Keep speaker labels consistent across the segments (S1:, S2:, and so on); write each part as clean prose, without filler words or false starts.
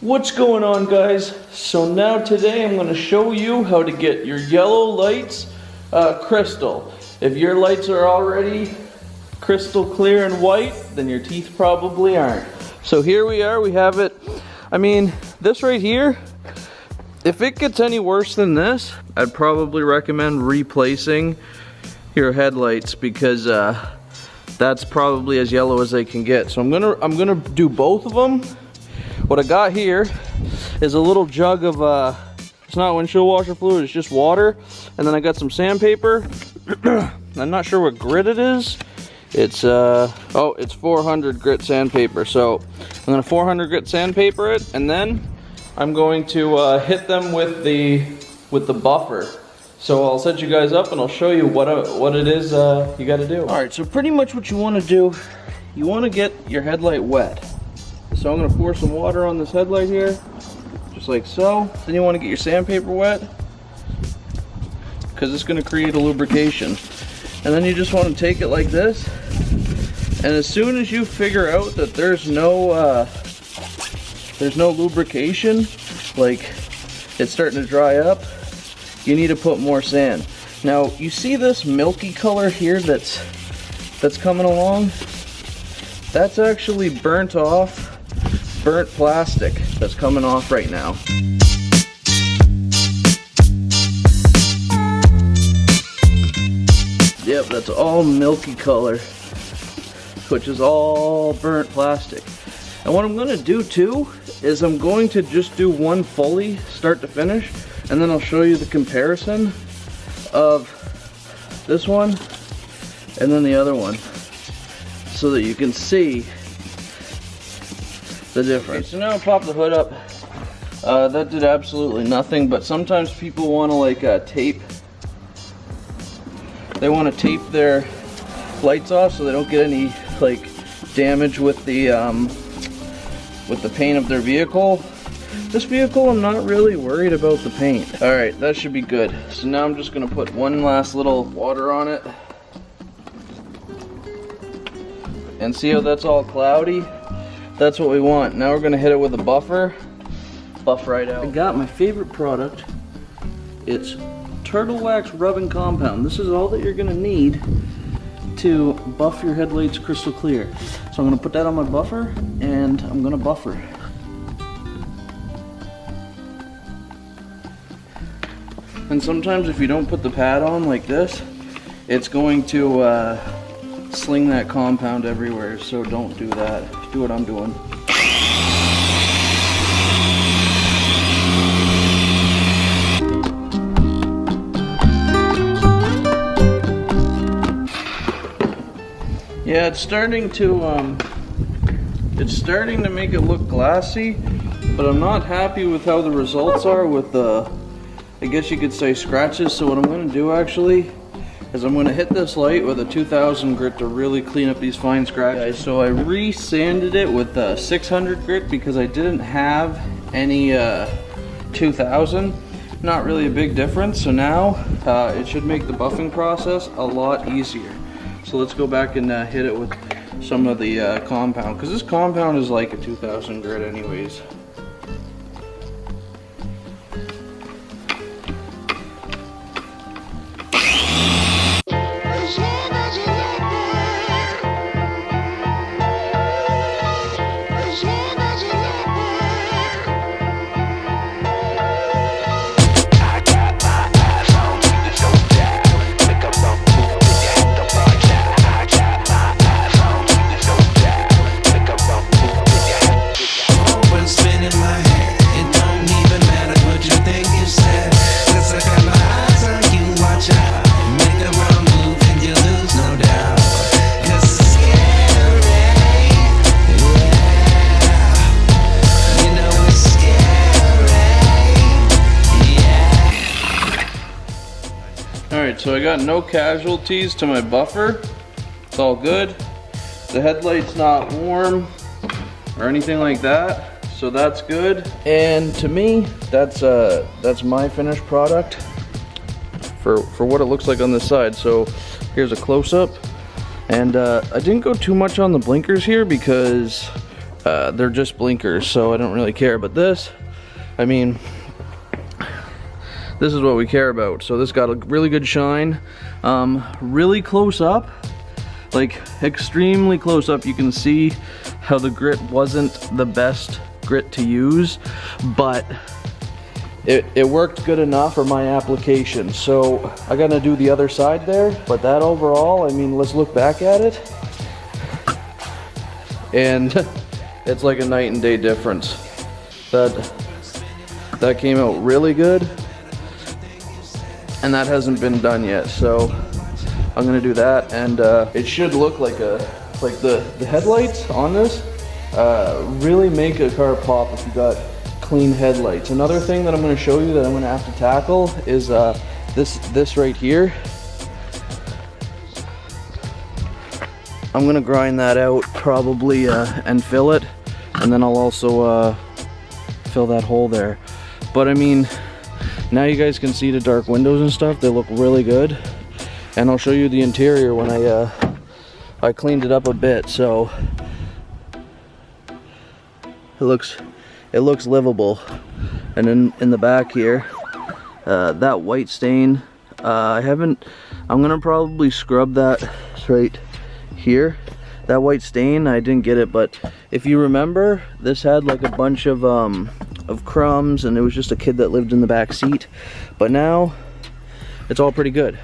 S1: What's going on, guys? So now today I'm going to show you how to get your yellow lights crystal. If your lights are already crystal clear and white, then your teeth probably aren't. So here we are, we have it. I mean, this right here, if it gets any worse than this, I'd probably recommend replacing your headlights because that's probably as yellow as they can get. So I'm gonna do both of them. What I got here is a little jug of, it's not windshield washer fluid, it's just water. And then I got some sandpaper. I'm not sure what grit it is. It's, it's 400 grit sandpaper. So I'm gonna 400 grit sandpaper it, and then I'm going to hit them with the buffer. So I'll set you guys up and I'll show you what it is you gotta do. All right, so pretty much what you wanna do, you wanna get your headlight wet. So I'm gonna pour some water on this headlight here, just like so. Then you wanna get your sandpaper wet, because it's gonna create a lubrication. And then you just wanna take it like this, and as soon as you figure out that there's no lubrication, like it's starting to dry up, you need to put more sand. Now, you see this milky color here that's coming along? That's actually burnt plastic that's coming off right now. Yep, that's all milky color, which is all burnt plastic. And what I'm gonna do too is I'm going to just do one fully, start to finish, and then I'll show you the comparison of this one and then the other one, so that you can see the difference. Okay, so now I'll pop the hood up. That did absolutely nothing, but sometimes people want to like tape. They want to tape their lights off so they don't get any like damage with the paint of their vehicle. This vehicle, I'm not really worried about the paint. All right, that should be good. So now I'm just gonna put one last little water on it. And see how that's all cloudy? That's what we want. Now we're gonna hit it with a buffer. Buff right out. I got my favorite product. It's turtle wax rubbing compound. This is all that you're gonna need to buff your headlights crystal clear. So I'm gonna put that on my buffer and I'm gonna buffer. And sometimes if you don't put the pad on like this, it's going to sling that compound everywhere, so don't do that. Do what I'm doing. Yeah, it's starting to make it look glassy, but I'm not happy with how the results are with the, I guess you could say, scratches. So what I'm going to do actually is I'm going to hit this light with a 2000 grit to really clean up these fine scratches. So I re-sanded it with 600 grit because I didn't have any 2000. Not really a big difference. So now it should make the buffing process a lot easier. So let's go back and hit it with some of the compound, because this compound is like a 2000 grit anyways. Alright, so I got no casualties to my buffer. It's all good. The headlight's not warm or anything like that, so that's good. And to me, that's my finished product for what it looks like on this side. So here's a close-up. And I didn't go too much on the blinkers here because they're just blinkers, so I don't really care. But this, I mean, this is what we care about. So this got a really good shine, really close up, like extremely close up. You can see how the grit wasn't the best grit to use, but it worked good enough for my application. So I gotta do the other side there, but that overall, I mean, let's look back at it, and it's like a night and day difference. That came out really good, and that hasn't been done yet. So I'm gonna do that, and it should look like the headlights on this really make a car pop if you got clean headlights. Another thing that I'm going to show you that I'm going to have to tackle is this right here. I'm going to grind that out probably and fill it, and then I'll also fill that hole there. But I mean, now you guys can see the dark windows and stuff. They look really good, and I'll show you the interior when I cleaned it up a bit. So it looks livable. And then in the back here, that white stain, I'm gonna probably scrub that right here. That white stain, I didn't get it, but if you remember, this had like a bunch of crumbs, and it was just a kid that lived in the back seat. But now it's all pretty good.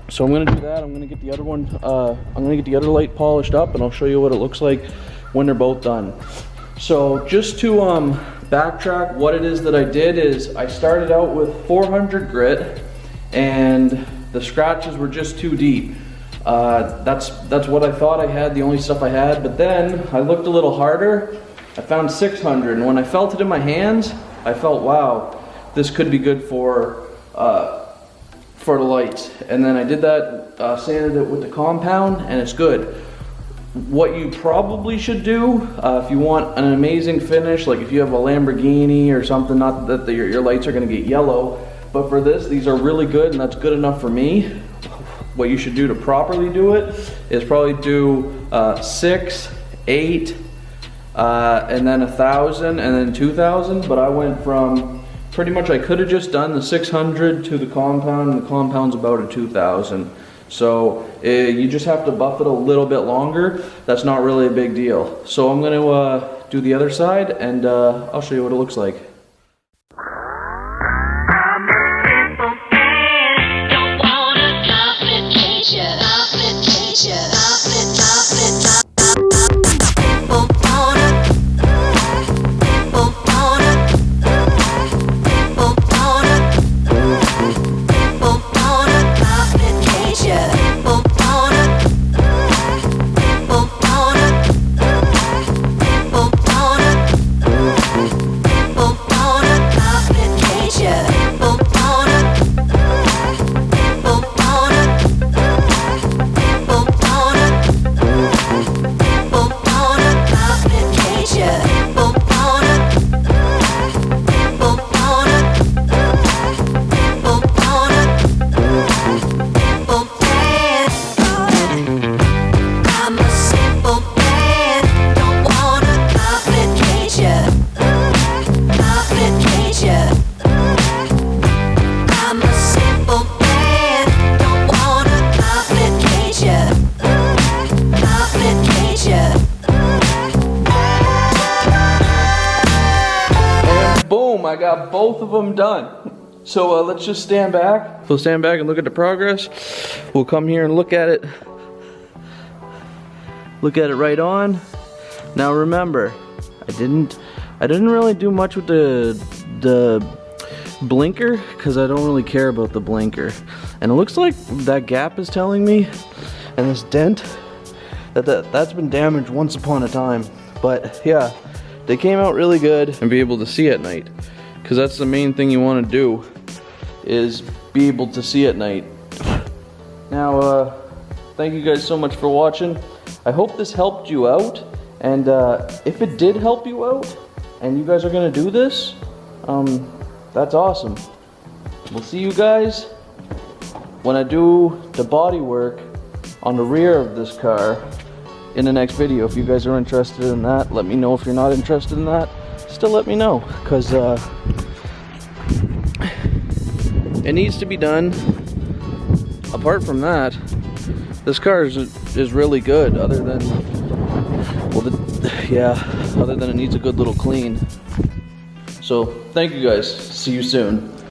S1: So I'm gonna do that. I'm gonna get the other one, I'm gonna get the other light polished up, and I'll show you what it looks like when they're both done. So just to backtrack, what it is that I did is I started out with 400 grit, and the scratches were just too deep. That's what I thought I had, the only stuff I had. But then I looked a little harder. I found 600, and when I felt it in my hands, I felt, wow, this could be good for the lights. And then I did that, sanded it with the compound, and it's good. What you probably should do, if you want an amazing finish, like if you have a Lamborghini or something, not that your lights are going to get yellow, but for this, these are really good, and that's good enough for me. What you should do to properly do it is probably do 6, 8, and then 1,000, and then 2,000. But I went from pretty much, I could have just done the 600 to the compound, and the compound's about a 2,000. So you just have to buff it a little bit longer. That's not really a big deal. So I'm going to do the other side, and I'll show you what it looks like. I got both of them done. So let's just stand back. We'll stand back and look at the progress. We'll come here and look at it. Look at it right on. Now remember, I didn't really do much with the blinker because I don't really care about the blinker. And it looks like that gap is telling me, and this dent, that's been damaged once upon a time. But yeah, they came out really good, and be able to see at night. Because that's the main thing you want to do, is be able to see at night. Now, thank you guys so much for watching. I hope this helped you out, and if it did help you out, and you guys are gonna do this, that's awesome. We'll see you guys when I do the body work on the rear of this car, in the next video. If you guys are interested in that, let me know. If you're not interested in that, still let me know, because it needs to be done. Apart from that, this car is really good, other than, well, other than it needs a good little clean. So thank you guys, see you soon.